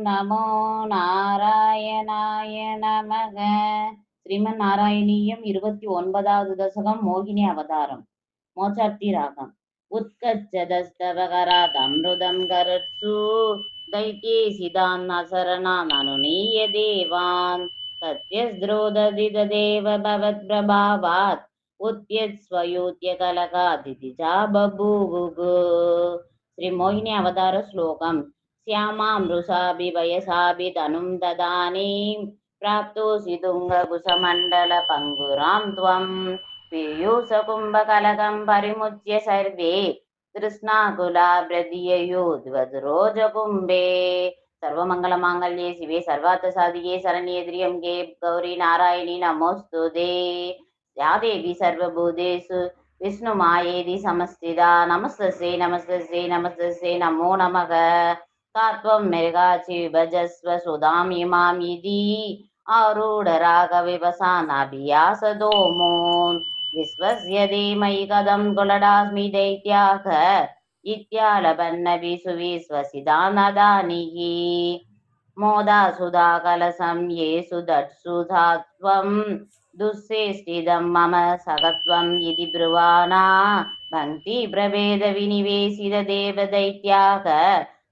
நமோ நாராயணாய நமக. ஸ்ரீமன் நாராயணீயம் 29வது தசகம் மோகினி அவதாரம். மோச்சார்த்தி ராகம். உத்கச்சதஸ்தவகராத் அம்ருதம் கரத்சு தைத்யே சிதான் அசரணான் அனுநீய தேவான் சத்யஸ்த்ரோததிததேவ பவத் பிரபாவாத் உத்யத் ஸ்வயூத்ய கலகாதிதிஜா பபூவுகு. ஸ்ரீ மோகினி அவதார ஸ்லோகம். श्यामामृषाभि वयसाभि तनुं ददानीं प्राप्तोऽसि तुङ्गकुशमण्डलपङ्गुरां त्वं पीयूषकुम्भकलकं परिमुच्य सर्वे तृष्णाकुलाभ्रदिययोद्वज्रोजकुम्भे. सर्वमङ्गलमाङ्गल्ये शिवे सर्वार्थसाधिके शरण्ये त्र्यम्बके गौरी नारायणि नमोऽस्तुते. या देवी सर्वभूतेषु विष्णुमायेति समस्थिता. नमस्तस्यै नमस्तस्यै नमस्तस्यै नमो नमः. तात्वं मृगाचि भजस्व सुधां इमाम् इति आरूढरागविवसानाभियासदोमोन् विश्वस्य धीमहि कथं कुलडास्मि दैत्याः इत्यालपन्नपि सुविश्वसिदानदानिः मोदासुधा कलसं ये सुदत्सुधात्वं दुःसेष्टिदं मम सखत्वम् इति ब्रुवाणा भक्ति प्रभेदविनिवेशित देवदैत्याः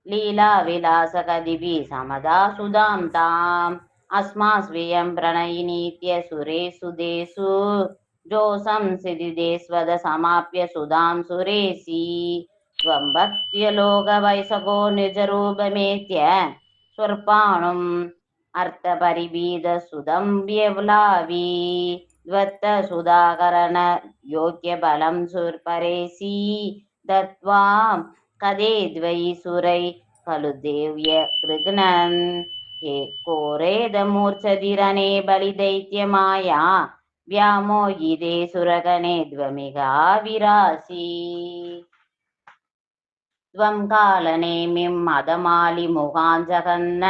लीला विलासकदिभिः समदा सुधां ताम् अस्मास्वियं प्रणयिनीत्य सुरेषु देषु जोषं सिद्धिदेस्वद समाप्य सुधां सुरेशी त्वं भक्त्य लोकवैसको निजरूपमेत्य स्वर्पाणुम् अर्थपरिबीधसुदं व्यवलावी द्वत्त सुधाकरण योग्यबलं सुरपरेशी दत्त्वा कदे द्वयि सुरै खलु देव्य कृग्नन् हे कोरेदमूर्छधिरणे बलिदैत्यमाया व्यामोहिते सुरगणे द्वमिगा विरासि त्वं कालनेमिं मदमालिमुखान् जगन्न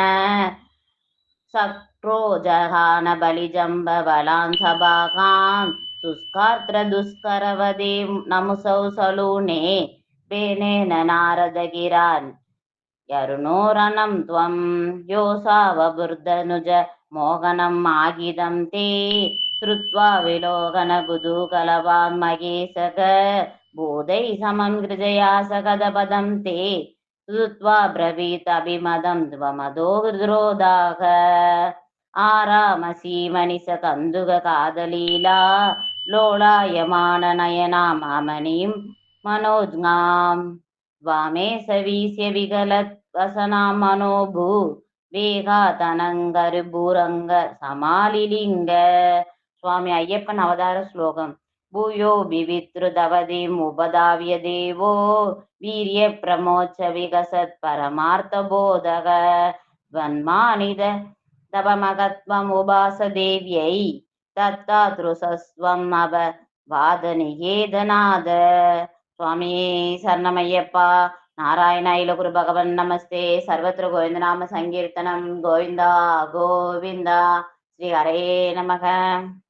सक्रोजहान बलिजम्बबलान् सभागान् शुष्कार्त्र दुष्करवदे नमुसौ सलूने पेनेन नारदगिरान् यरुणोरणं त्वं योऽसावबुर्धनुज मोहनम् आगिदं ते श्रुत्वा विलोकनकुतूहलवान् महेशक बोधैः समं गृजया सकदपदं ते श्रुत्वा ब्रवीत् अभिमदं त्वमदो हृद्रोदाः आरामसीमणिस कन्दुककादलीला लोलायमाननयना मामनीं मनोज्ञां वामे सवीस्य विगलत् वसनां मनोभू வேகாதனங்கருபூரங்க சமாலிலிங்க. சுவாமி ஐயப்பன் அவதார ஸ்லோகம். பூயோ விவித்ருதவதிம் உபதாவிய தேவோ வீரிய பிரமோச்ச விகசத் பரமார்த்த போதக வன்மானித தபமகத்வம் உபாச தேவியை தத்தாத்ருசஸ்வம் அவ வாதனிகேதநாத. சுவாமியே சரணமையப்பா. नारायण गुरु भगवन् नमस्ते. सर्वत्र गोविंद नाम संकीर्तनम. गोविंदा गोविंदा. श्री हरे नमः.